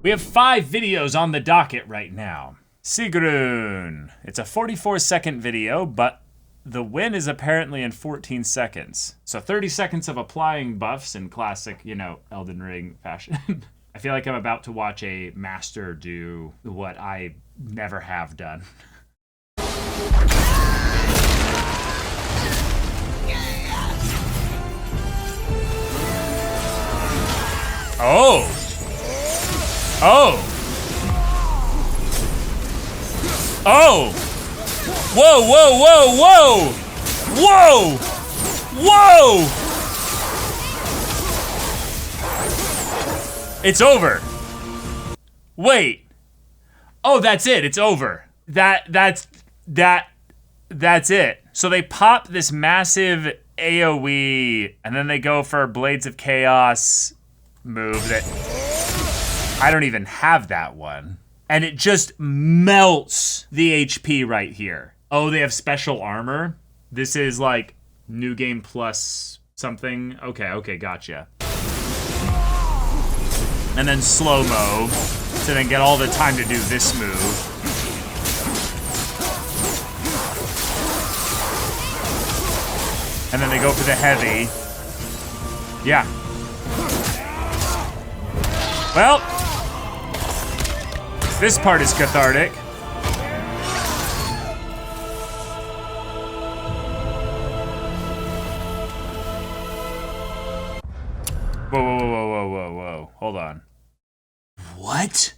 We have 5 videos on the docket right now. Sigrun. It's a 44-second video, but the win is apparently in 14 seconds. So 30 seconds of applying buffs in classic, Elden Ring fashion. I feel like I'm about to watch a master do what I never have done. Oh! Oh! Oh! Whoa, whoa, whoa, whoa! Whoa! Whoa! It's over. Wait. Oh, that's it. It's over. That's it. So they pop this massive AoE, and then they go for Blades of Chaos move that I don't even have that one. And it just melts the HP right here. Oh, they have special armor? This is like new game plus something? Okay, gotcha. And then slow-mo to then get all the time to do this move. And then they go for the heavy. Yeah. Well, this part is cathartic. Whoa. Hold on. What?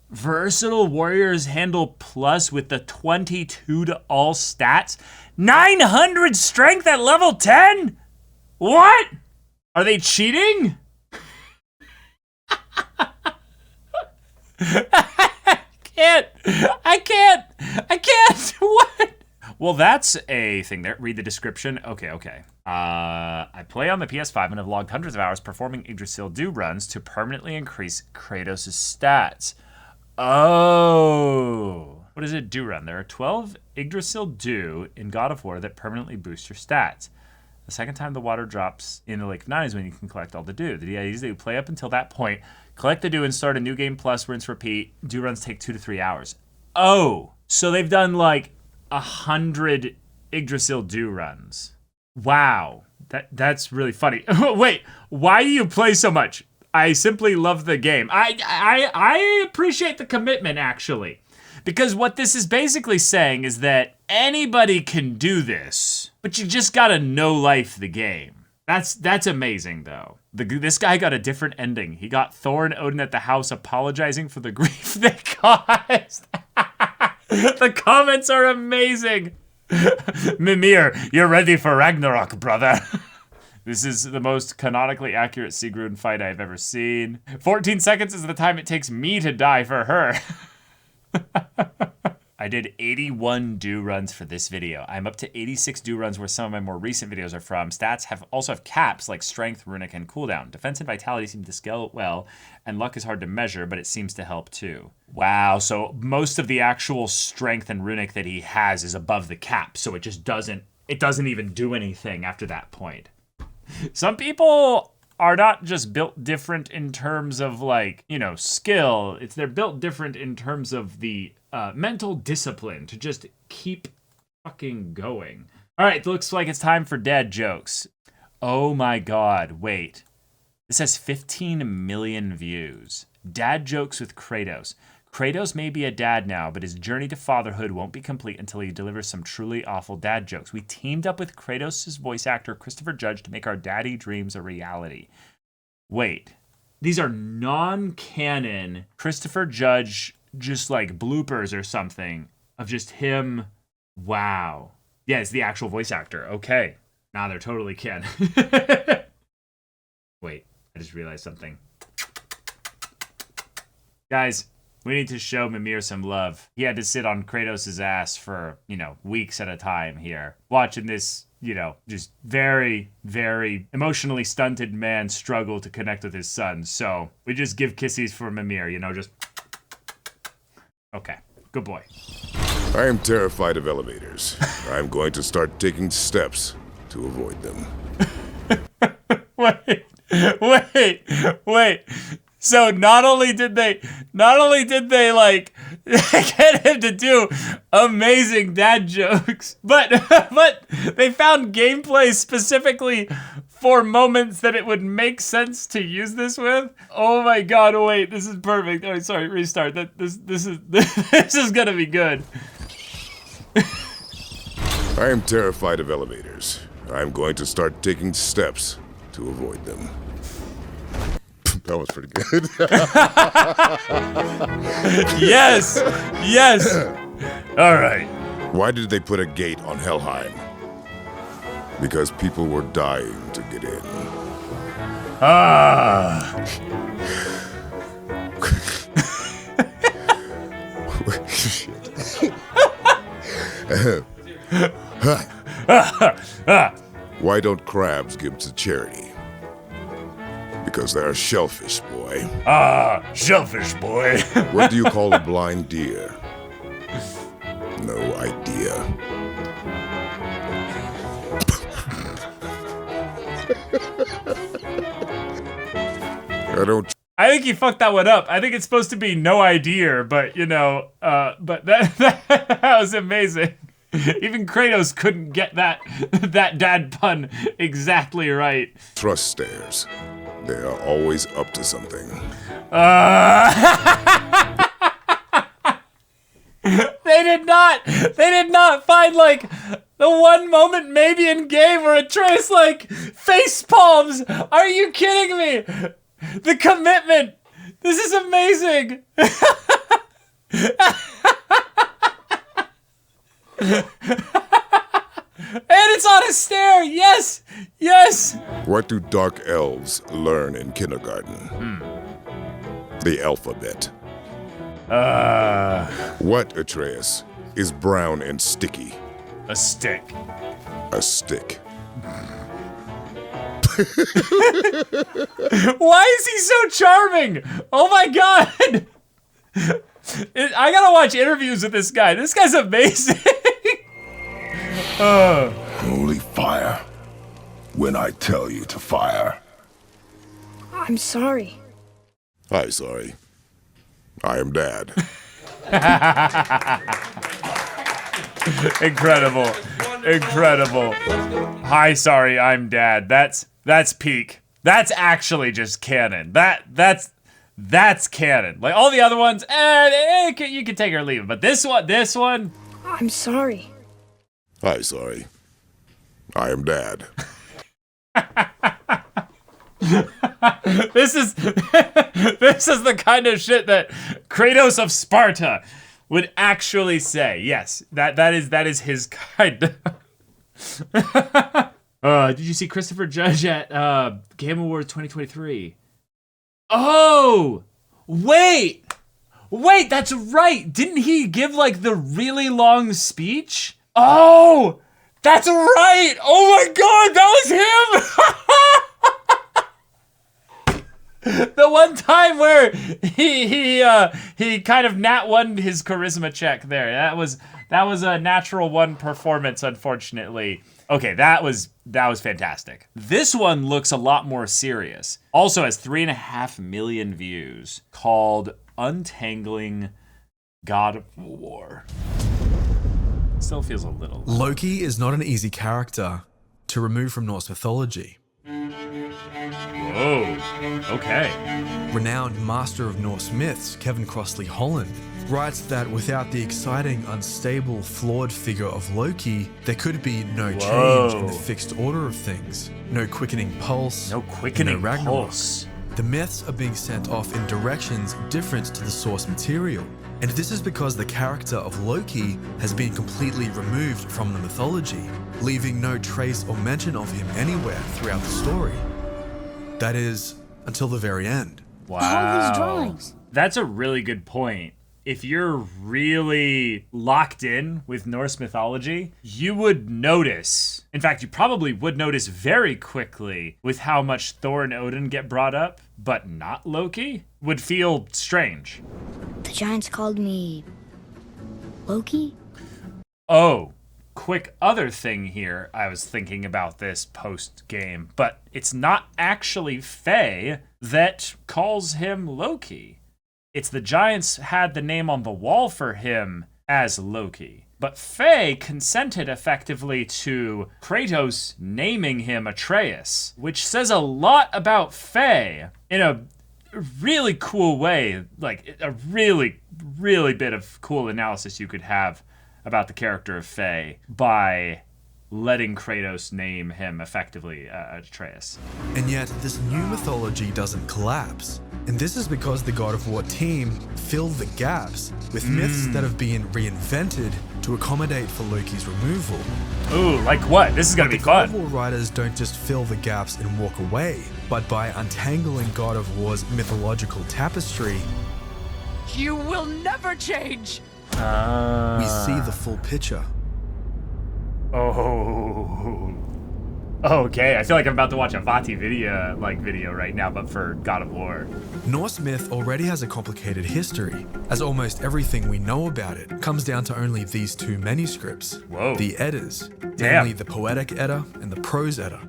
Versatile Warriors handle plus with the 22 to all stats? 900 strength at level 10? What? Are they cheating? I can't. What? Well, that's a thing there. Read the description. Okay. I play on the PS5 and have logged hundreds of hours performing Yggdrasil do runs to permanently increase Kratos' stats. Oh. What is a do run? There are 12 Yggdrasil do in God of War that permanently boost your stats. The second time the water drops in the Lake of Nine is when you can collect all the dew. The idea is that you play up until that point, collect the dew and start a new game plus, rinse, repeat. Dew runs take 2 to 3 hours. Oh, so they've done like 100 Yggdrasil dew runs. Wow, that's really funny. Wait, why do you play so much? I simply love the game. I appreciate the commitment, actually. Because what this is basically saying is that anybody can do this, but you just gotta no-life the game. That's amazing, though. This guy got a different ending. He got Thor and Odin at the house apologizing for the grief they caused. The comments are amazing. Mimir, you're ready for Ragnarok, brother. This is the most canonically accurate Sigrun fight I've ever seen. 14 seconds is the time it takes me to die for her. I did 81 do runs for this video. I'm up to 86 do runs where some of my more recent videos are from. Stats also have caps like strength, runic, and cooldown. Defense and vitality seem to scale well, and luck is hard to measure, but it seems to help too. Wow, so most of the actual strength and runic that he has is above the cap, so it just doesn't even do anything after that point. Some people are not just built different in terms of skill. They're built different in terms of the mental discipline to just keep fucking going. All right, looks like it's time for dad jokes. Oh my God, wait. This has 15 million views. Dad jokes with Kratos. Kratos may be a dad now, but his journey to fatherhood won't be complete until he delivers some truly awful dad jokes. We teamed up with Kratos' voice actor, Christopher Judge, to make our daddy dreams a reality. Wait, these are non-canon Christopher Judge, just like bloopers or something of just him. Wow. Yeah, it's the actual voice actor. Okay. Nah, they're totally canon. Wait, I just realized something. Guys, we need to show Mimir some love. He had to sit on Kratos' ass for, weeks at a time here. Watching this, just very, very emotionally stunted man struggle to connect with his son. So we just give kissies for Mimir, just... Okay, good boy. I am terrified of elevators. I'm going to start taking steps to avoid them. Wait. So not only did they like get him to do amazing dad jokes, but they found gameplay specifically for moments that it would make sense to use this with. Oh my god! Oh wait, this is perfect. Oh, sorry, restart. This is gonna be good. I am terrified of elevators. I'm going to start taking steps to avoid them. That was pretty good. Yes, yes. All right. Why did they put a gate on Helheim? Because people were dying to get in. Ah. Why don't crabs give to charity? Because they're shellfish, boy. Ah, shellfish boy. What do you call a blind deer? No idea. I think he fucked that one up. I think it's supposed to be no idea, but you know, but that was amazing. Even Kratos couldn't get that dad pun exactly right. Trust stairs. They are always up to something. They did not find like the one moment maybe in game where Atreus like face palms. Are you kidding me? The commitment. This is amazing. And it's on a stair. Yes. Yes. What do dark elves learn in kindergarten? The alphabet. What, Atreus, is brown and sticky? A stick. A stick. Why is he so charming? Oh my god. I gotta watch interviews with this guy. This guy's amazing. Only fire when I tell you to fire. I'm sorry. Hi, sorry. I am Dad. Incredible. Incredible. Hi, sorry, I'm Dad. That's peak. That's actually just canon. That's canon. Like all the other ones, you can take or leave it. But this one. I'm sorry. Hi, sorry. I am Dad. This is the kind of shit that Kratos of Sparta would actually say. Yes, that is his kind. Did you see Christopher Judge at Game Awards 2023? Oh, wait, that's right. Didn't he give like the really long speech? Oh, that's right. Oh my god, that was him. The one time where he kind of nat won his charisma check there. That was a natural one performance, unfortunately. Okay, that was fantastic. This one looks a lot more serious. Also has 3.5 million views, called Untangling God of War. Still feels a little low. Loki is not an easy character to remove from Norse mythology. Whoa, okay. Renowned master of Norse myths, Kevin Crossley Holland, writes that without the exciting, unstable, flawed figure of Loki, there could be no change in the fixed order of things. No quickening pulse. No quickening Ragnarok. pulse. The myths are being sent off in directions different to the source material. And this is because the character of Loki has been completely removed from the mythology, leaving no trace or mention of him anywhere throughout the story. That is, until the very end. Wow. All these drawings. That's a really good point. If you're really locked in with Norse mythology, you would notice. In fact, you probably would notice very quickly with how much Thor and Odin get brought up, but not Loki. Would feel strange. The giants called me Loki? Oh, quick other thing here, I was thinking about this post-game, but it's not actually Faye that calls him Loki. It's the Giants had the name on the wall for him as Loki. But Faye consented effectively to Kratos naming him Atreus, which says a lot about Faye in a really cool way, like a really, really bit of cool analysis you could have about the character of Faye by letting Kratos name him effectively Atreus. And yet, this new mythology doesn't collapse. And this is because the God of War team fill the gaps with myths that have been reinvented to accommodate for Loki's removal. Ooh, like what? This is gonna be God of fun. War writers don't just fill the gaps and walk away, but by untangling God of War's mythological tapestry, You will never change! we see the full picture. Oh. Okay, I feel like I'm about to watch a Vati video right now, but for God of War. Norse myth already has a complicated history, as almost everything we know about it comes down to only these two manuscripts. Whoa. The Eddas, Damn. namely the Poetic Edda and the Prose Edda.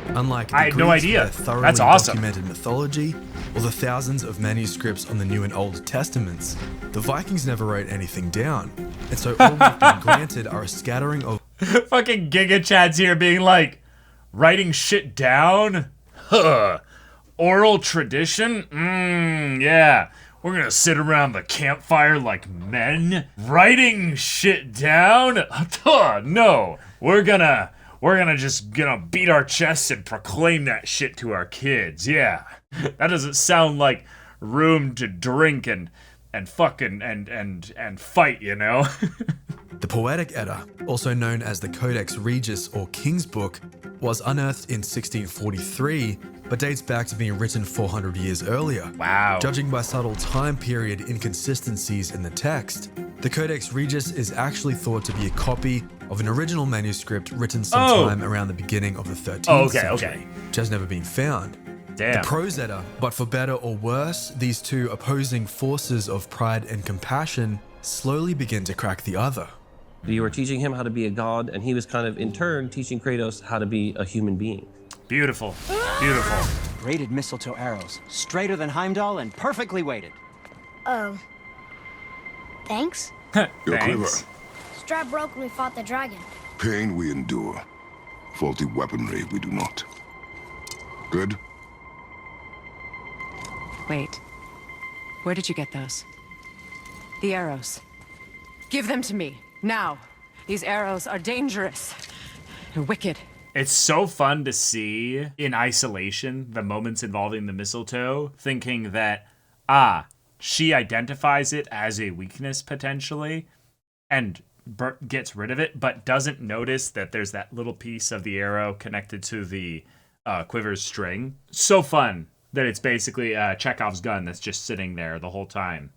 Unlike the I had no Greeks idea. with their thoroughly That's awesome. documented mythology, or the thousands of manuscripts on the New and Old Testaments, the Vikings never wrote anything down, and so all we've been granted are a scattering of Fucking Giga Chad's here being like, writing shit down? Huh. Oral tradition? Yeah. We're gonna sit around the campfire like men? Writing shit down? Huh, no. We're gonna just beat our chests and proclaim that shit to our kids. Yeah. That doesn't sound like room to drink and fucking and fight, you know? The Poetic Edda, also known as the Codex Regius or King's Book, was unearthed in 1643, but dates back to being written 400 years earlier. Wow. Judging by subtle time period inconsistencies in the text, the Codex Regius is actually thought to be a copy of an original manuscript written sometime around the beginning of the 13th century, which has never been found. Damn. The Prose Edda, but for better or worse, these two opposing forces of pride and compassion slowly begin to crack the other. You were teaching him how to be a god, and he was kind of, in turn, teaching Kratos how to be a human being. Beautiful. Beautiful. Braided mistletoe arrows, straighter than Heimdall and perfectly weighted. Oh. Thanks? You're clever. Thanks. Strap broke when we fought the dragon. Pain we endure. Faulty weaponry we do not. Good? Wait. Where did you get those? The arrows. Give them to me, now. These arrows are dangerous. They're wicked. It's so fun to see in isolation the moments involving the mistletoe, thinking that, she identifies it as a weakness potentially and gets rid of it, but doesn't notice that there's that little piece of the arrow connected to the quiver's string. So fun that it's basically Chekhov's gun that's just sitting there the whole time,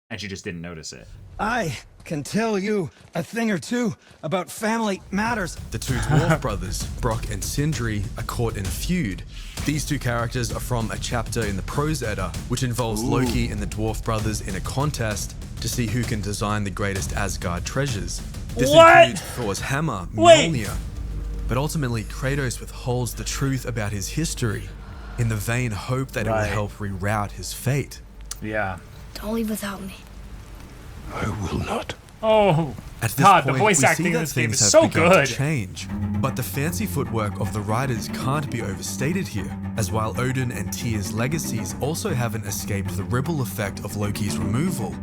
and she just didn't notice it. I can tell you a thing or two about family matters. The two dwarf brothers, Brock and Sindri, are caught in a feud. These two characters are from a chapter in the Prose Edda, which involves Loki and the dwarf brothers in a contest to see who can design the greatest Asgard treasures. This includes Thor's hammer, Mjolnir. But ultimately, Kratos withholds the truth about his history in the vain hope that it will help reroute his fate. Yeah. Don't leave without me. I will not. Oh, At this God, point, the voice we acting see in that this game things is have so begun good. to change, but the fancy footwork of the writers can't be overstated here, as while Odin and Tyr's legacies also haven't escaped the ripple effect of Loki's removal,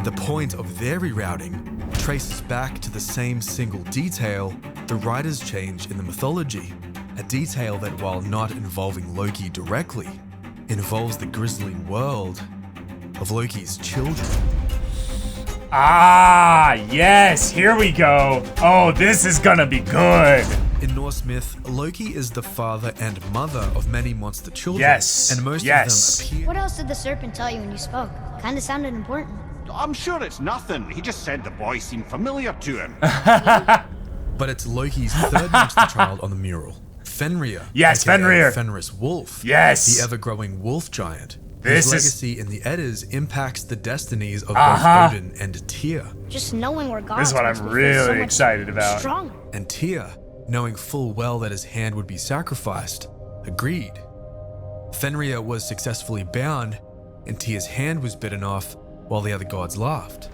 the point of their rerouting traces back to the same single detail the writers changed in the mythology, a detail that, while not involving Loki directly, involves the grisly world of Loki's children. Yes, here we go. Oh, this is gonna be good. In Norse myth, Loki is the father and mother of many monster children. Yes, and most yes. of them appear. What else did the serpent tell you when you spoke? Kinda sounded important. I'm sure it's nothing. He just said the boy seemed familiar to him. But it's Loki's third monster child on the mural, Fenrir. Yes, aka Fenrir. Fenris Wolf. Yes. The ever-growing wolf giant. This His is legacy in the Edders impacts the destinies of both Odin and Tyr. Just knowing where God this is what I'm really excited about. Stronger. And Tyr, knowing full well that his hand would be sacrificed, agreed. Fenrir was successfully bound, and Tyr's hand was bitten off, while the other gods laughed.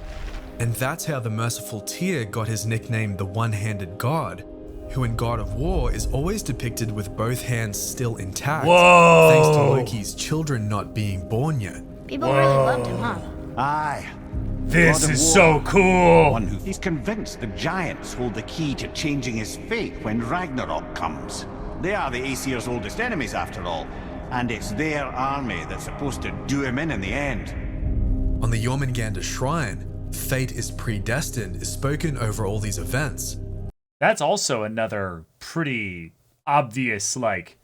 And that's how the merciful Tyr got his nickname the One-Handed God, who in God of War is always depicted with both hands still intact, thanks to Loki's children not being born yet. People really loved him, huh? Aye. This God of is War. so cool. One who he's convinced the giants hold the key to changing his fate when Ragnarok comes. They are the Aesir's oldest enemies, after all, and it's their army that's supposed to do him in the end. On the Jormungandr shrine, fate is predestined is spoken over all these events. That's also another pretty obvious, like,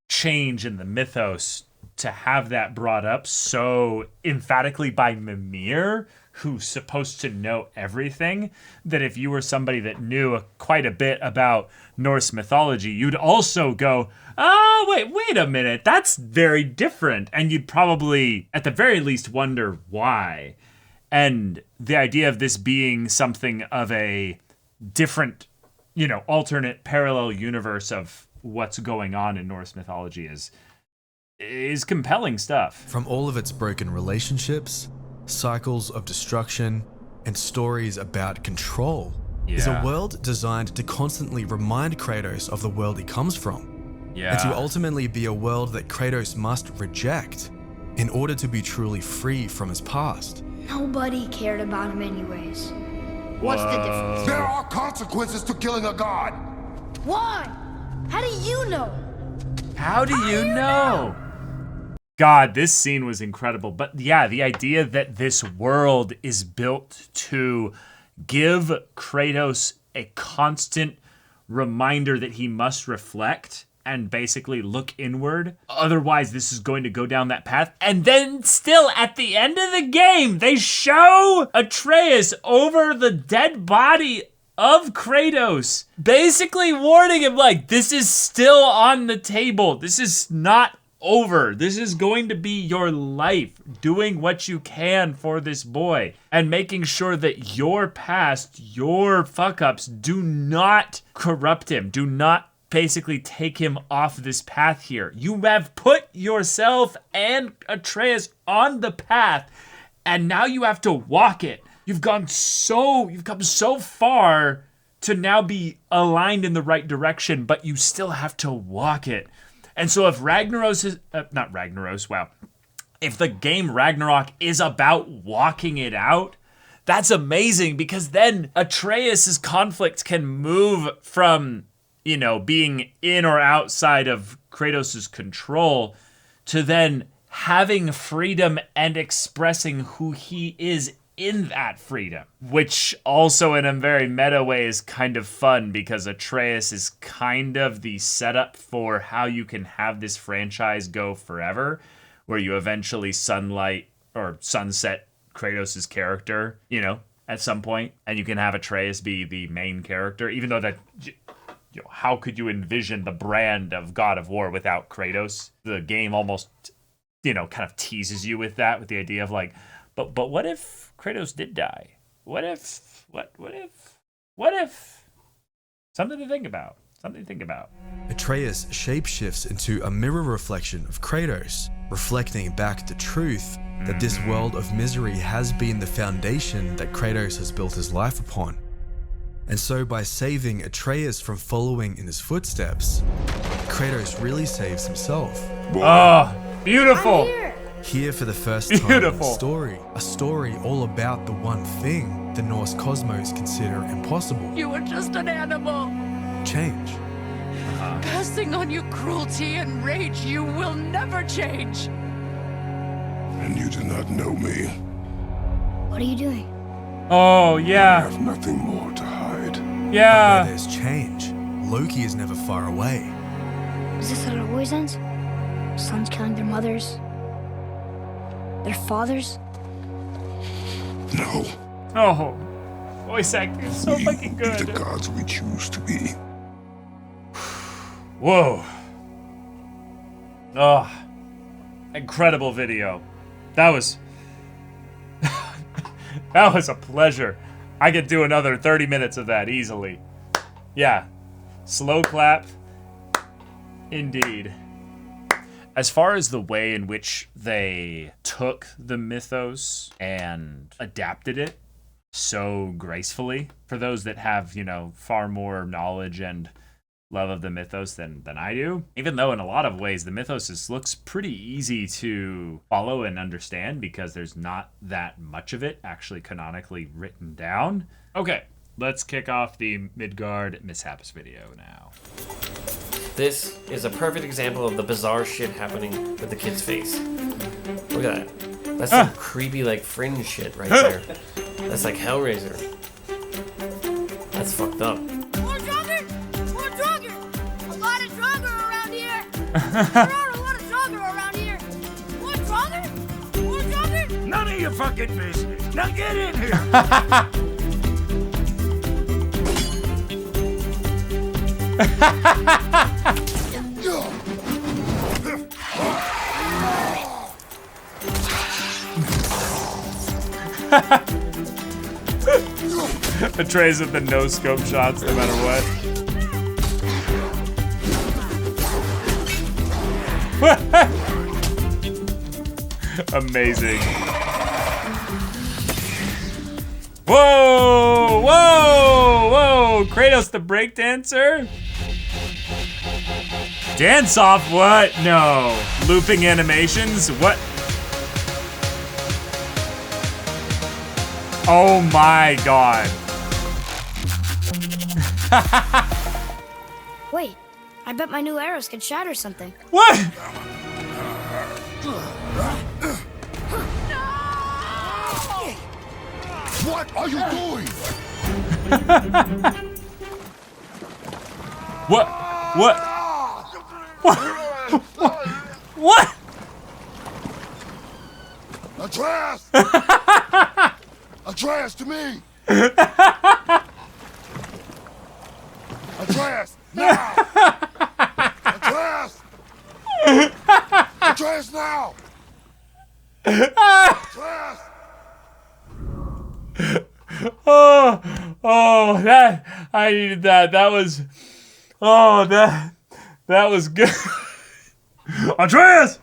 change in the mythos to have that brought up so emphatically by Mimir, who's supposed to know everything, that if you were somebody that knew quite a bit about Norse mythology, you'd also go, wait a minute, that's very different. And you'd probably, at the very least, wonder why. And the idea of this being something of a different, alternate parallel universe of what's going on in Norse mythology is compelling stuff. From all of its broken relationships, cycles of destruction, and stories about control, is a world designed to constantly remind Kratos of the world he comes from. And to ultimately be a world that Kratos must reject in order to be truly free from his past. Nobody cared about him anyways. What's the difference? There are consequences to killing a god. Why? How do you know? How do you know? God, this scene was incredible. But yeah, the idea that this world is built to give Kratos a constant reminder that he must reflect and basically look inward. Otherwise, this is going to go down that path. And then still at the end of the game, they show Atreus over the dead body of Kratos, basically warning him like, this is still on the table. This is not over. This is going to be your life, doing what you can for this boy and making sure that your past, your fuck-ups do not corrupt him, do not basically take him off this path here. You have put yourself and Atreus on the path, and now you have to walk it. You've come so far to now be aligned in the right direction, but you still have to walk it. And so if if the game Ragnarok is about walking it out, that's amazing, because then Atreus's conflict can move from, being in or outside of Kratos's control to then having freedom and expressing who he is in that freedom, which also in a very meta way is kind of fun, because Atreus is kind of the setup for how you can have this franchise go forever, where you eventually sunset Kratos's character, at some point, and you can have Atreus be the main character, even though that, how could you envision the brand of God of War without Kratos? The game almost, kind of teases you with that, with the idea of like, but what if Kratos did die? What if? Something to think about. Atreus shapeshifts into a mirror reflection of Kratos, reflecting back the truth that this world of misery has been the foundation that Kratos has built his life upon. And so by saving Atreus from following in his footsteps, Kratos really saves himself. Oh, beautiful! Here for the first time in the story, a story all about the one thing the Norse cosmos consider impossible. You were just an animal. Change. Passing on your cruelty and rage, you will never change. And you do not know me. What are you doing? Oh, I yeah. have nothing more to hide. Where Yeah. there's change, Loki is never far away. Is this how it always ends? Sons killing their mothers? Their fathers? No. Oh, voice acting is so fucking We will be the good. gods we choose to be. Whoa. Oh, incredible video. That was that was a pleasure. I could do another 30 minutes of that easily. Yeah. Slow clap. Indeed. As far as the way in which they took the mythos and adapted it so gracefully, for those that have, you know, far more knowledge and love of the mythos than I do, even though in a lot of ways the mythos looks pretty easy to follow and understand because there's not that much of it actually canonically written down. Okay, let's kick off the Midgard mishaps video now. This is a perfect example of the bizarre shit happening with the kid's face. Look at that. That's some creepy, like, fringe shit right there. That's like Hellraiser. That's fucked up. More Draugr! More Draugr! A lot of Draugr around here! There are a lot of Draugr around here! More Draugr? More Draugr? None of your fucking business! Now get in here! Betrays with the no-scope shots no matter what. Amazing. Whoa! Whoa! Whoa! Kratos the breakdancer? Dance off what? No. Looping animations? What? Oh my god. Wait, I bet my new arrows can shatter something. What? What are you doing? What? What? What? What? Atreus! Atreus, to me! Atreus, now! Atreus! Atreus, now! Atreus! Oh, that, I needed that. That was, that was good. Andreas!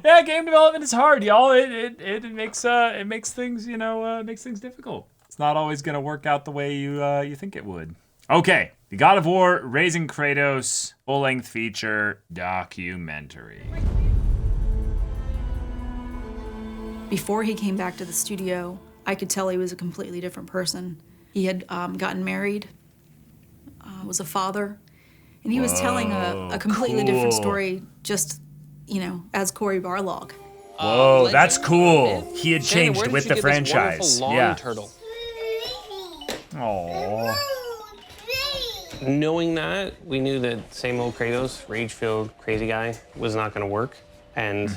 Yeah, game development is hard, y'all. It makes things, you know, makes things difficult. It's not always gonna work out the way you think it would. Okay, the God of War Raising Kratos full-length feature documentary. Before he came back to the studio, I could tell he was a completely different person. He had gotten married, was a father, and he was telling a completely different story just, you know, as Cory Barlog. Whoa, that's cool. He had changed with the franchise. Yeah. Turtle? Aww. Knowing that, we knew that same old Kratos, rage-filled, crazy guy, was not gonna work. And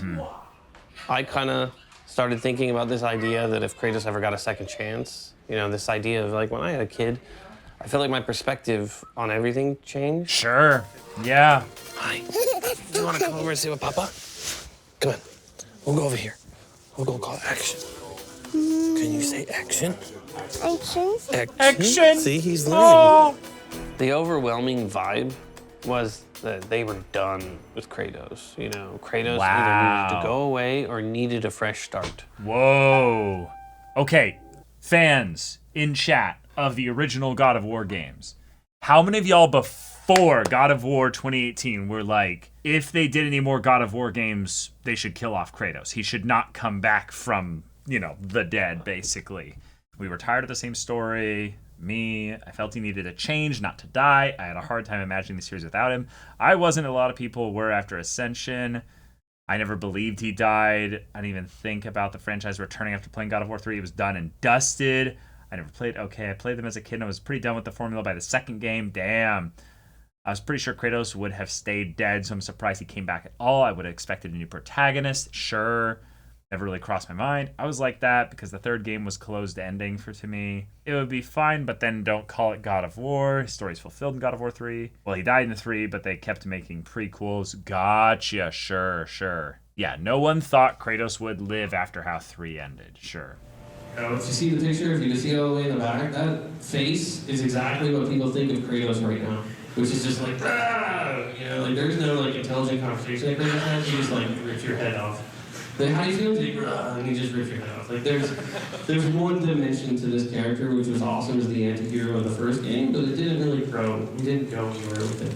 I kind of started thinking about this idea that if Kratos ever got a second chance, you know, this idea of like when I had a kid, I feel like my perspective on everything changed. Sure, yeah. Hi, do you want to come over and see what Papa? Come on, we'll go over here. We'll go call action. Can you say action? Action. Action. See, he's learning. Oh. The overwhelming vibe was that they were done with Kratos. You know, Kratos either needed to go away or needed a fresh start. Whoa. Okay, fans in chat of the original God of War games, how many of y'all before God of War 2018 were like, if they did any more God of War games, they should kill off Kratos. He should not come back from, you know, the dead, basically. We were tired of the same story. I felt he needed a change, not to die. I had a hard time imagining the series without him. I wasn't. A lot of people were after Ascension. I never believed he died. I didn't even think about the franchise returning after playing God of War 3. It was done and dusted. I never played. Okay, I played them as a kid and I was pretty done with the formula by the second game. Damn. I was pretty sure Kratos would have stayed dead, so I'm surprised he came back at all. I would have expected a new protagonist. Sure. Never really crossed my mind. I was like that because the third game was closed ending to me. It would be fine, but then don't call it God of War. His story's fulfilled in God of War 3. Well, he died in the 3, but they kept making prequels. Gotcha, sure. Yeah, no one thought Kratos would live after how 3 ended. Sure. If you see the picture, if you can see all the way in the back, that face is exactly what people think of Kratos right now, which is just like, ah! You know, like there's no like intelligent conversation like Kratos has. You just like rip your head off. Like, how do you feel? You and you just rip your head off. Like there's one dimension to this character which was awesome as the anti-hero of the first game, but it didn't really grow. We didn't go anywhere with it.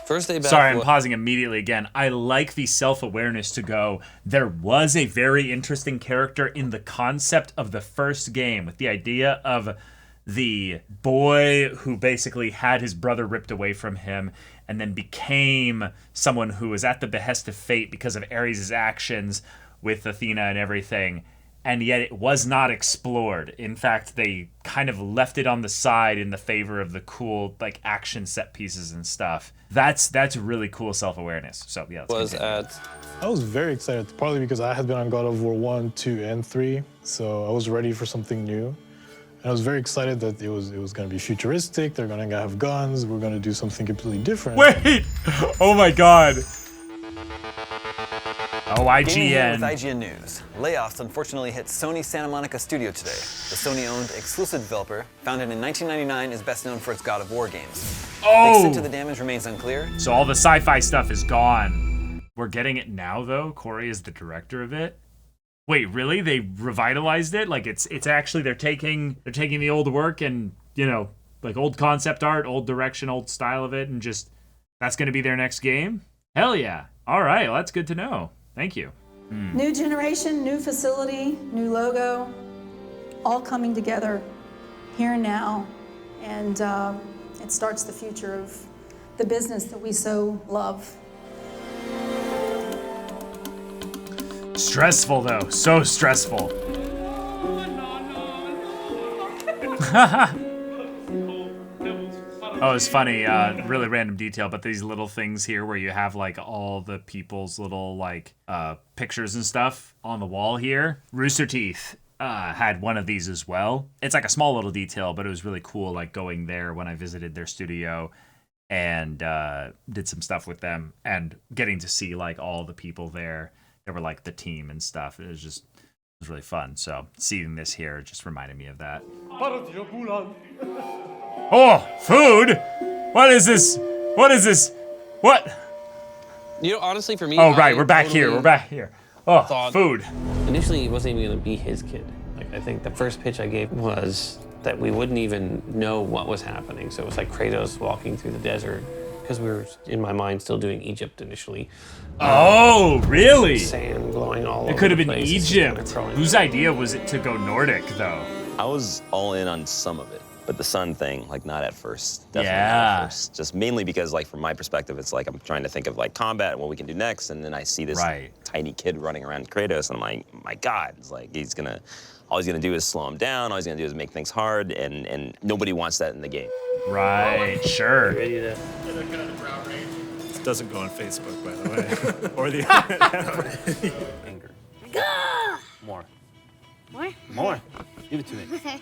First day back. Sorry, I'm pausing immediately again. I like the self-awareness to go, there was a very interesting character in the concept of the first game with the idea of the boy who basically had his brother ripped away from him and then became someone who was at the behest of fate because of Ares' actions with Athena and everything. And yet it was not explored. In fact, they kind of left it on the side in the favor of the cool like action set pieces and stuff. That's really cool self-awareness. So yeah, I was very excited, partly because I had been on God of War 1, 2, and 3, so I was ready for something new. And I was very excited that it was going to be futuristic, they're going to have guns, we're going to do something completely different. Wait! Oh my god. Oh, Gaming here IGN. with IGN News. Layoffs unfortunately hit Sony Santa Monica studio today. The Sony-owned exclusive developer, founded in 1999, is best known for its God of War games. The extent of the damage remains unclear. So all the sci-fi stuff is gone. We're getting it now, though. Corey is the director of it. Wait, really? They revitalized it? Like it's actually they're taking the old work and, you know, like old concept art, old direction, old style of it, and just that's going to be their next game? Hell yeah! All right, well, that's good to know. Thank you. New generation, new facility, new logo, all coming together here and now. And it starts the future of the business that we so love. Stressful, though. So stressful. Oh, it's funny, really random detail, but these little things here where you have like all the people's little like pictures and stuff on the wall here. Rooster Teeth had one of these as well. It's like a small little detail, but it was really cool like going there when I visited their studio and did some stuff with them and getting to see like all the people there. They were like the team and stuff. It was really fun. So seeing this here just reminded me of that. Oh, food? What is this? What is this? What? You know, honestly, for me. Oh, right, we're back here. We're back here. Oh, food. Initially, it wasn't even going to be his kid. Like, I think the first pitch I gave was that we wouldn't even know what was happening. So it was like Kratos walking through the desert, because we were, in my mind, still doing Egypt initially. Oh, really? Sand blowing all over. It could have the been place. Egypt. Whose idea was it to go Nordic, though? I was all in on some of it, but the sun thing, like, not at first. Definitely not Yeah. at first. Just mainly because, like, from my perspective, it's like I'm trying to think of, like, combat and what we can do next, and then I see this tiny kid running around Kratos, and I'm like, my God, it's like all he's gonna do is slow him down, all he's gonna do is make things hard, and nobody wants that in the game. Right, sure. Ready This doesn't go on Facebook, by the way, or the Anger. More. More? More. Give it to me. Okay.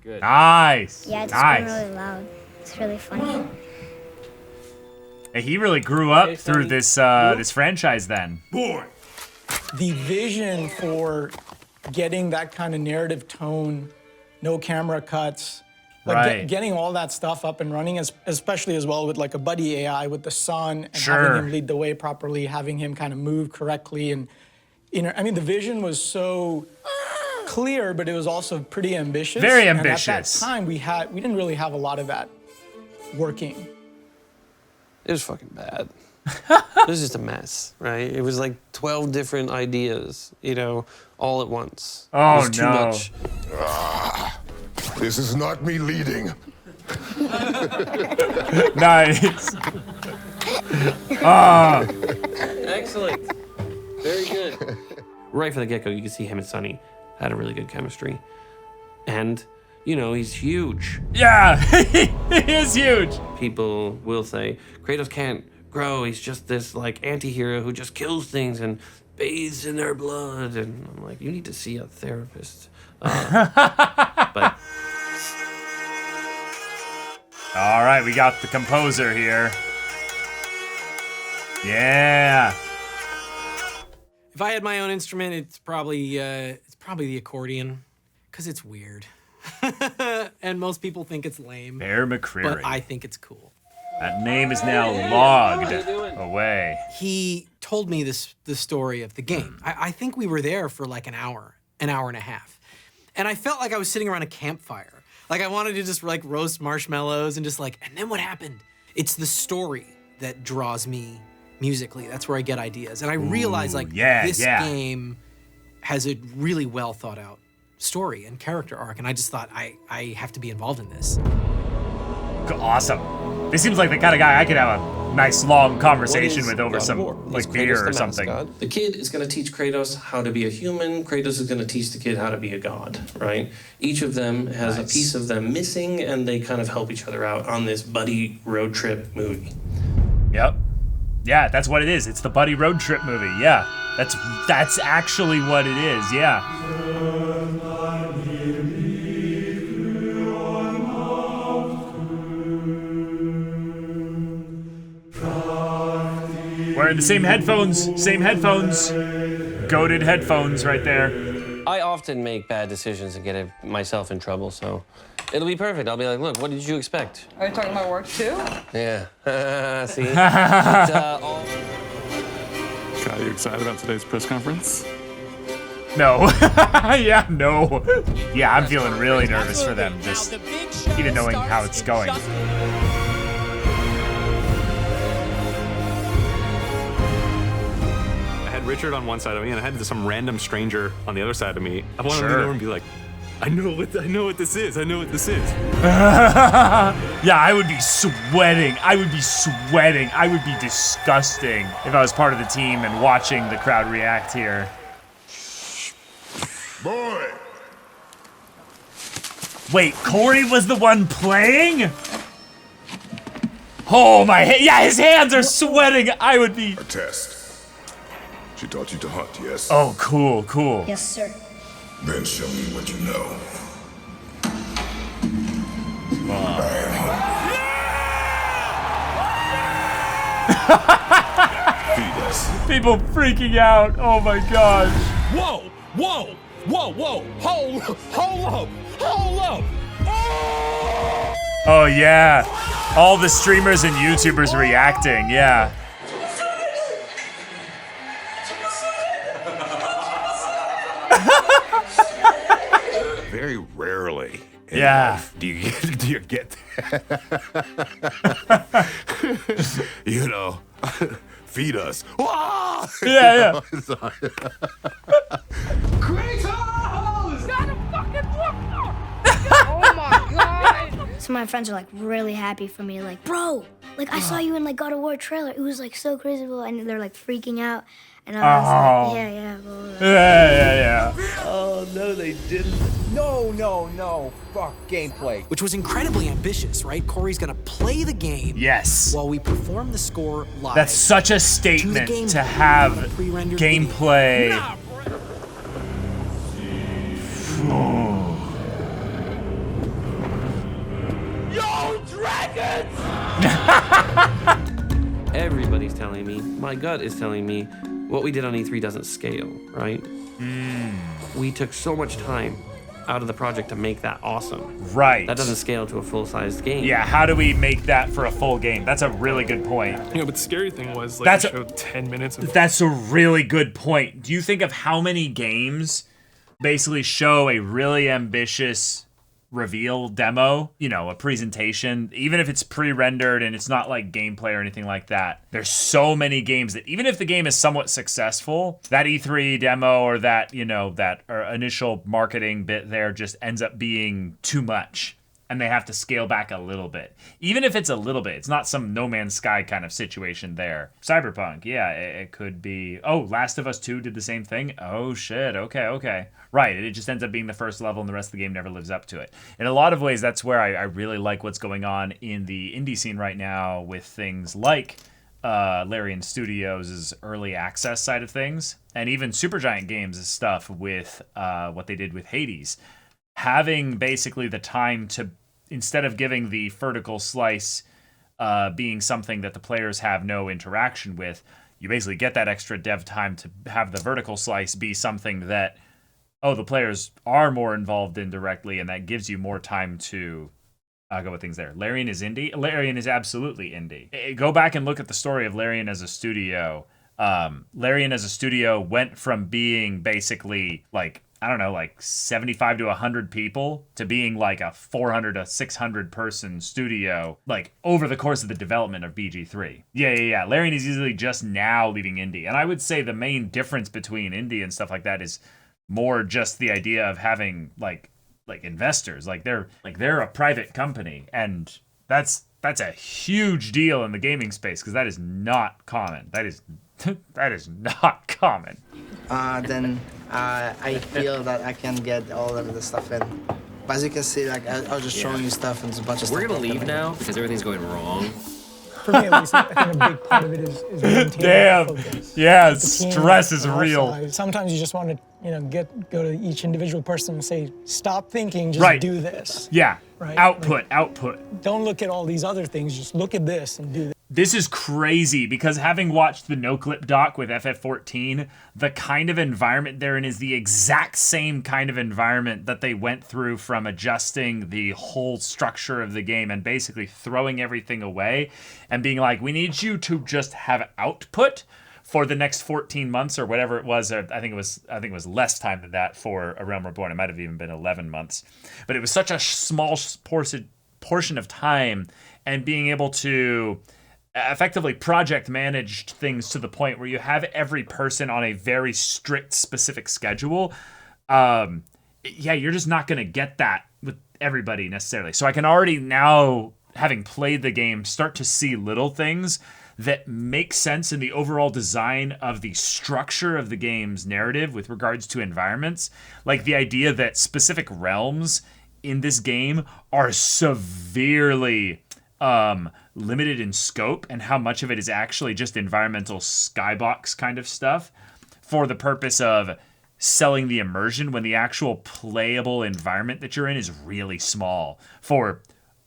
Good. Nice. Yeah, it's nice. going really loud. It's really funny. Hey, he really grew up through this this franchise then. Boy. The vision for getting that kind of narrative tone, no camera cuts, like Right. getting all that stuff up and running, especially as well with like a buddy AI with the sun and Sure. having him lead the way properly, having him kind of move correctly, and I mean the vision was so clear, but it was also pretty ambitious. Very And ambitious. at that time, we didn't really have a lot of that working. It was fucking bad. It was just a mess, right? It was like 12 different ideas, you know, all at once. Oh, it was too no. much. This is not me leading. Nice. Ah. Excellent. Very good. Right from the get-go, you can see him and Sonny had a really good chemistry. And, you know, he's huge. Yeah, he is huge. People will say, Kratos can't grow. He's just this, like, anti-hero who just kills things and bathes in their blood. And I'm like, you need to see a therapist. But All right, we got the composer here. Yeah. If I had my own instrument, it's probably the accordion, because it's weird. And most people think it's lame. Bear McCreary. But I think it's cool. That name is now logged away. He told me the story of the game. I think we were there for like an hour and a half. And I felt like I was sitting around a campfire. Like I wanted to just like roast marshmallows and just like, and then what happened? It's the story that draws me musically. That's where I get ideas. And I realized like this game has a really well thought out story and character arc. And I just thought I have to be involved in this. Awesome. This seems like the kind of guy I could have a nice long conversation with over some like beer or something. The kid is going to teach Kratos how to be a human. Kratos is going to teach the kid how to be a god, right? Each of them has a piece of them missing, and they kind of help each other out on this buddy road trip movie. Yep. Yeah, that's what it is. It's the buddy road trip movie. Yeah. That's actually what it is. Yeah. Wearing the same headphones. Goated headphones right there. I often make bad decisions and get myself in trouble, so it'll be perfect. I'll be like, look, what did you expect? Are you talking about work too? Yeah. See? Kyle, you excited about today's press conference? No. Yeah, no. Yeah, I'm feeling really nervous for them, just even knowing how it's going. Richard on one side of me, and I had some random stranger on the other side of me. I want to lean over and be like, I know what this is. I know what this is. Yeah, I would be sweating. I would be disgusting if I was part of the team and watching the crowd react here. Boy! Wait, Corey was the one playing? Oh my, yeah, his hands are sweating. I would be. A test. She taught you to hunt, yes? Oh, cool. Yes, sir. Then show me what you know. Feed us. People freaking out. Oh my gosh. Whoa! Hold up! Oh yeah. All the streamers and YouTubers reacting, yeah. Very rarely in life do you get that. You know, feed us. Yeah. Kratos! Got a fucking whoop! Oh my god! So my friends are like really happy for me, like, bro, like I saw you in like God of War trailer. It was like so crazy, and they're like freaking out. And I was like, yeah. Yeah. Oh, no, they didn't. No. Fuck gameplay. Which was incredibly ambitious, right? Corey's gonna play the game. Yes. While we perform the score live. That's such a statement to have gameplay. Yo, dragons! Everybody's telling me, my gut is telling me, what we did on E3 doesn't scale, right? We took so much time out of the project to make that awesome. Right. That doesn't scale to a full-sized game. Yeah, how do we make that for a full game? That's a really good point. But the scary thing was, like, they showed 10 minutes of... That's a really good point. Do you think of how many games basically show a really ambitious reveal demo, a presentation, even if it's pre-rendered and it's not like gameplay or anything like that? There's so many games that even if the game is somewhat successful, that E3 demo or that, that initial marketing bit there just ends up being too much. And they have to scale back a little bit. Even if it's a little bit, it's not some No Man's Sky kind of situation there. Cyberpunk, yeah, it could be. Oh, Last of Us 2 did the same thing? Oh, shit, okay. Right, it just ends up being the first level and the rest of the game never lives up to it. In a lot of ways, that's where I really like what's going on in the indie scene right now with things like Larian Studios' early access side of things, and even Supergiant Games' stuff with what they did with Hades. Having basically the time to, instead of giving the vertical slice being something that the players have no interaction with, you basically get that extra dev time to have the vertical slice be something that, the players are more involved in directly, and that gives you more time to go with things there. Larian is indie. Larian is absolutely indie. Go back and look at the story of Larian as a studio. Larian as a studio went from being basically like, I don't know, like 75 to 100 people to being like a 400 to 600 person studio, like over the course of the development of BG3. Yeah. Larian is easily just now leaving indie. And I would say the main difference between indie and stuff like that is more just the idea of having like investors. Like they're a private company, and that's a huge deal in the gaming space, because that is not common. That is not common. Then I feel that I can get all of the stuff in. But as you can see, like I was just showing you stuff, and there's a bunch of stuff. We're gonna leave now because everything's going wrong. For me, at least, I think a big part of it is maintaining Damn. focus. Yeah, Like, the team stress is on all real. sides. Sometimes you just want to, go to each individual person and say, stop thinking, just Right. do this. Yeah. Right? Output. Don't look at all these other things. Just look at this and do this. This is crazy, because having watched the No-Clip doc with FF14, the kind of environment they're in is the exact same kind of environment that they went through from adjusting the whole structure of the game and basically throwing everything away and being like, we need you to just have output for the next 14 months or whatever it was. I think it was less time than that for A Realm Reborn. It might have even been 11 months. But it was such a small portion of time, and being able to effectively project managed things to the point where you have every person on a very strict, specific schedule. You're just not going to get that with everybody necessarily. So I can already now, having played the game, start to see little things that make sense in the overall design of the structure of the game's narrative with regards to environments. Like the idea that specific realms in this game are severely limited in scope, and how much of it is actually just environmental skybox kind of stuff for the purpose of selling the immersion, when the actual playable environment that you're in is really small for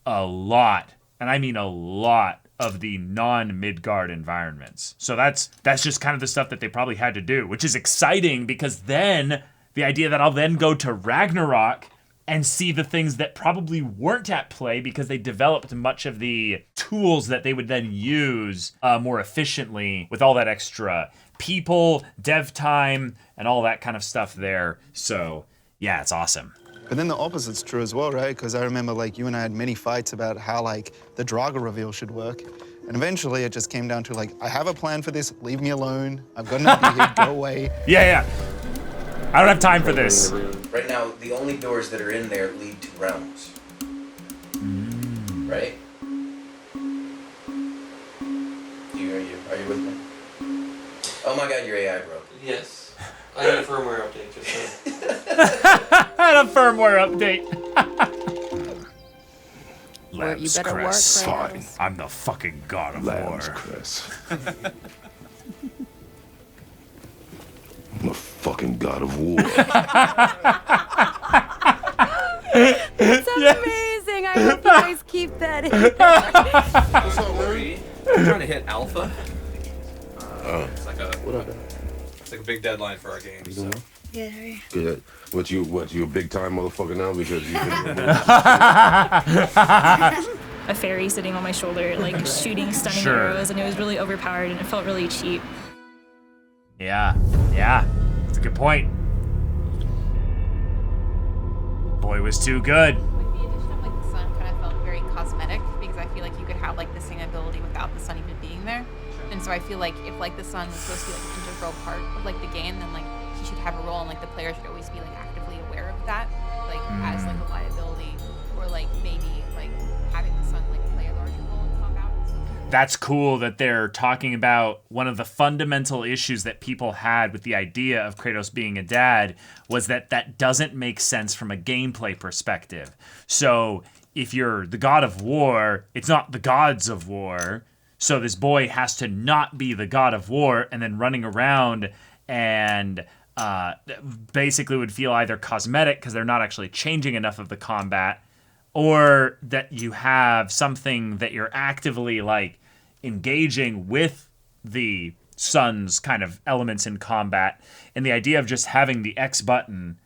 a lot, and I mean a lot, of the non-Midgard environments. So that's just kind of the stuff that they probably had to do, which is exciting, because then the idea that I'll then go to Ragnarok and see the things that probably weren't at play because they developed much of the tools that they would then use more efficiently with all that extra people, dev time, and all that kind of stuff there. So yeah, it's awesome. But then the opposite's true as well, right? Because I remember, like, you and I had many fights about how, like, the Draga reveal should work. And eventually it just came down to, like, I have a plan for this, leave me alone. I've got an idea, go away. Yeah. I don't have time for this. Right now, the only doors that are in there lead to realms. Right? Are you with me? Oh my god, your AI broke. Yes. I had a firmware update just And a firmware update. Well, you Lambs better work, Chris. Kratos. I'm the fucking god of Lambs war. Chris. I'm the fucking god of war. That's amazing. I hope you guys keep that in there. What's up, Larry? I'm trying to hit alpha. It's like a big deadline for our game. So. Yeah, hurry. Good. What you a big time motherfucker now because you A fairy sitting on my shoulder, like shooting stunning Sure. arrows, and it was really overpowered and it felt really cheap. Yeah. That's a good point. Boy was too good. With the addition of like the sun, kind of felt very cosmetic, because I feel like you could have like the same ability without the sun even being there. And so I feel like if like the sun was supposed to be like an integral part of like the game, then like he should have a role, and like the player should always be like actively aware of that, like as like a liability, or like maybe like having the sun like play a larger role in combat and stuff. That's cool that they're talking about one of the fundamental issues that people had with the idea of Kratos being a dad was that doesn't make sense from a gameplay perspective. So if you're the god of war, it's not the gods of war. So this boy has to not be the god of war, and then running around and basically would feel either cosmetic because they're not actually changing enough of the combat, or that you have something that you're actively like engaging with the sun's kind of elements in combat, and the idea of just having the X button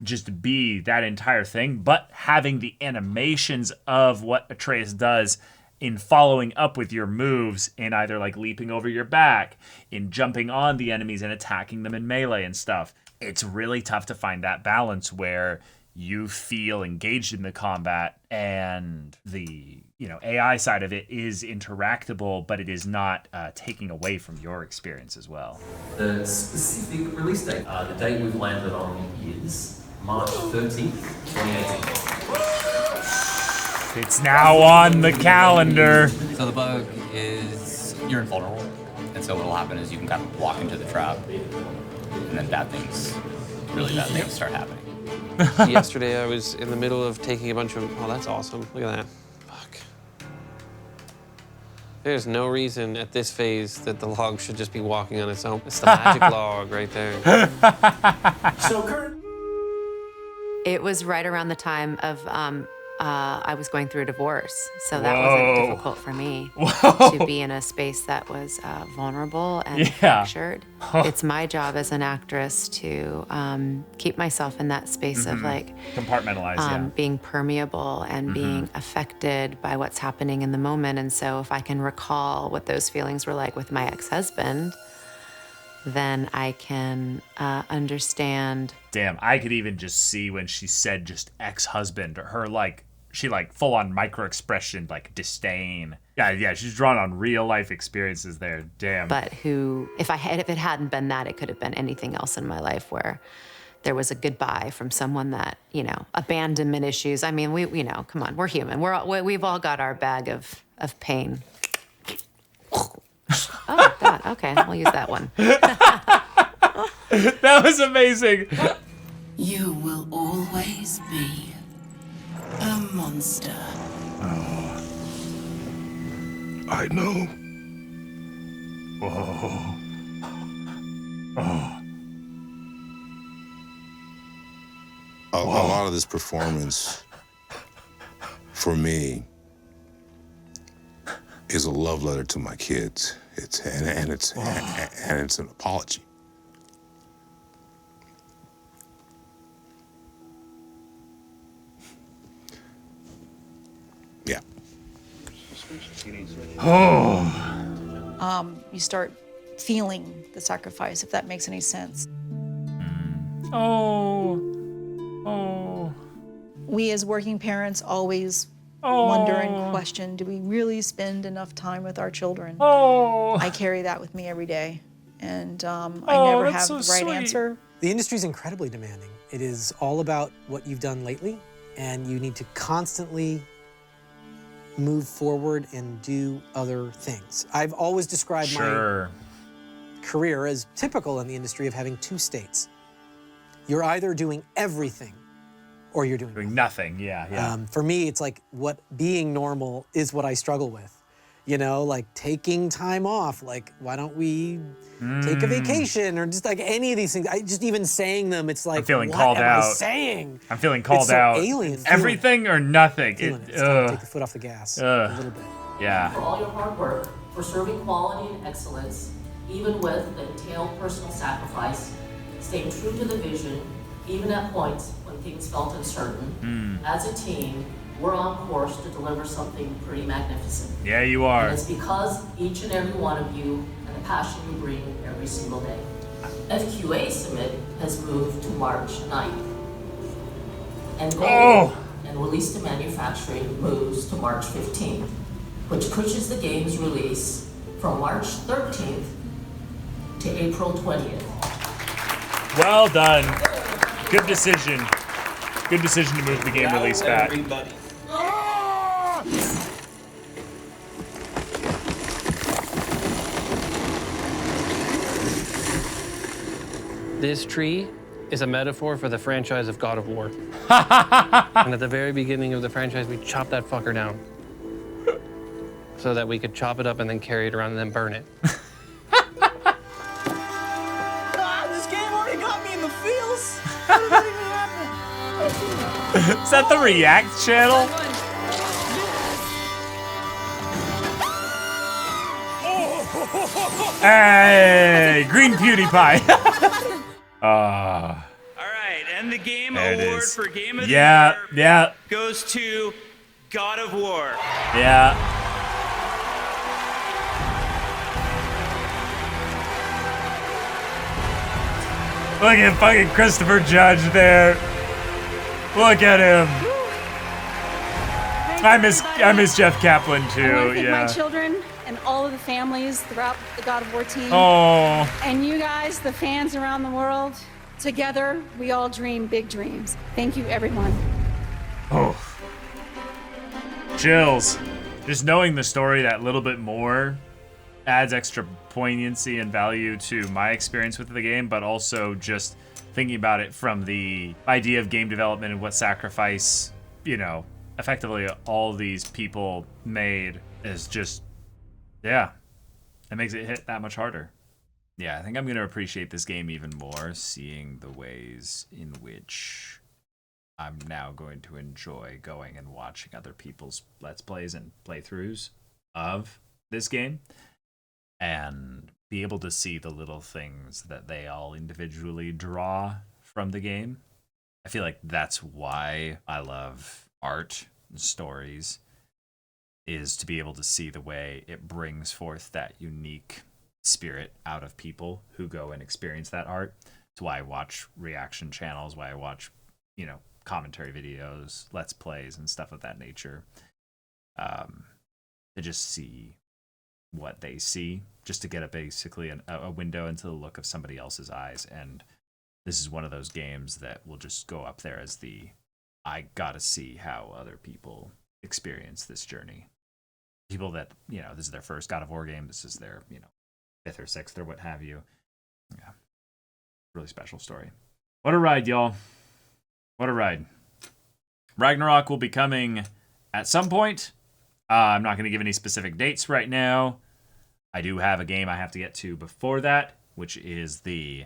just be that entire thing, but having the animations of what Atreus does in following up with your moves, in either like leaping over your back, in jumping on the enemies and attacking them in melee and stuff. It's really tough to find that balance where you feel engaged in the combat and the AI side of it is interactable, but it is not taking away from your experience as well. The specific release date, the date we've landed on is March 13th, 2018. It's now on the calendar. So the bug is you're invulnerable, and so what'll happen is you can kind of walk into the trap, and then really bad things start happening. Yesterday I was in the middle of taking a bunch of, oh, that's awesome. Look at that. Fuck. There's no reason at this phase that the log should just be walking on its own. It's the magic log right there. So Kurt. It was right around the time of I was going through a divorce, so that wasn't difficult for me to be in a space that was vulnerable and fractured. It's my job as an actress to keep myself in that space of like compartmentalize, being permeable and being affected by what's happening in the moment. And so if I can recall what those feelings were like with my ex-husband, then I can understand. Damn, I could even just see when she said just ex-husband, her like, she like full on micro expression, like disdain. Yeah, she's drawn on real life experiences there. Damn. But if it hadn't been that, it could have been anything else in my life where there was a goodbye from someone that, abandonment issues. I mean, come on, we're human. We've all got our bag of pain. Oh, God. Okay, we'll use that one. That was amazing. You will always be a monster. Oh. I know. Whoa. Oh. A lot of this performance, for me, is a love letter to my kids. It's an apology. Yeah. You start feeling the sacrifice, if that makes any sense. Oh. We as working parents always wonder and question, do we really spend enough time with our children? I carry that with me every day, and I never have the right answer. The industry is incredibly demanding. It is all about what you've done lately, and you need to constantly move forward and do other things. I've always described my career as typical in the industry of having two states. You're either doing everything or you're doing nothing. Yeah. For me, it's like what being normal is what I struggle with. Like taking time off. Like, why don't we take a vacation or just like any of these things? Just even saying them, it's like, I'm feeling what called am out. I saying? I'm feeling called it's so out. Alien. Everything or nothing. It's time to take the foot off the gas a little bit. For all your hard work, for serving quality and excellence, even with the entailed personal sacrifice, staying true to the vision, even at points when things felt uncertain. As a team, we're on course to deliver something pretty magnificent. Yeah, you are. And it's because each and every one of you and the passion you bring every single day. FQA submit has moved to March 9th. And goal and release to manufacturing moves to March 15th, which pushes the game's release from March 13th to April 20th. Well done. Good decision. Good decision to move the game release back. This tree is a metaphor for the franchise of God of War. And at the very beginning of the franchise, we chopped that fucker down so that we could chop it up and then carry it around and then burn it. This game already got me in the feels. How did that even happen? Is that the React channel? Hey, green PewDiePie. All right, and the game There it award is. for Game of the Yeah, Year yeah, goes to God of War. yeah. Look at fucking Christopher Judge there. Look at him. I miss Jeff Kaplan I want too. to thank my Yeah. children and all of the families throughout the God of War team. Oh. And you guys, the fans around the world. Together, we all dream big dreams. Thank you, everyone. Oh. Chills. Just knowing the story that little bit more adds extra poignancy and value to my experience with the game, but also just thinking about it from the idea of game development and what sacrifice, you know, effectively all these people made is just, yeah, it makes it hit that much harder. Yeah, I think I'm going to appreciate this game even more, seeing the ways in which I'm now going to enjoy going and watching other people's Let's Plays and playthroughs of this game, and be able to see the little things that they all individually draw from the game. I feel like that's why I love art and stories, is to be able to see the way it brings forth that unique spirit out of people who go and experience that art. It's why I watch reaction channels, why I watch, you know, commentary videos, Let's Plays, and stuff of that nature. To just see what they see, just to get basically a window into the look of somebody else's eyes. And this is one of those games that will just go up there as the, I gotta see how other people experience this journey. People that, you know, this is their first God of War game, this is their, you know, 5th or 6th or what have you. Yeah. Really special story. What a ride, y'all. What a ride. Ragnarok will be coming at some point. I'm not going to give any specific dates right now. I do have a game I have to get to before that, which is the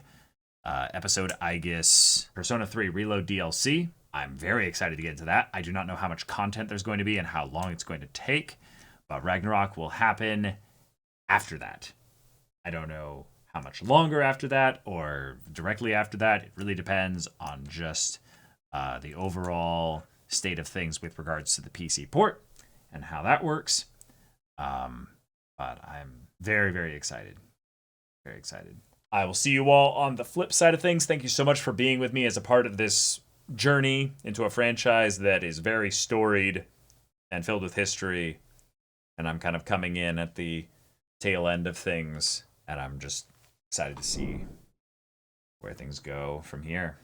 episode Aegis Persona 3 Reload DLC. I'm very excited to get into that. I do not know how much content there's going to be and how long it's going to take, but Ragnarok will happen after that. I don't know how much longer after that or directly after that. It really depends on just the overall state of things with regards to the PC port and how that works. But I'm very, very excited. Very excited. I will see you all on the flip side of things. Thank you so much for being with me as a part of this journey into a franchise that is very storied and filled with history. And I'm kind of coming in at the tail end of things. And I'm just excited to see where things go from here.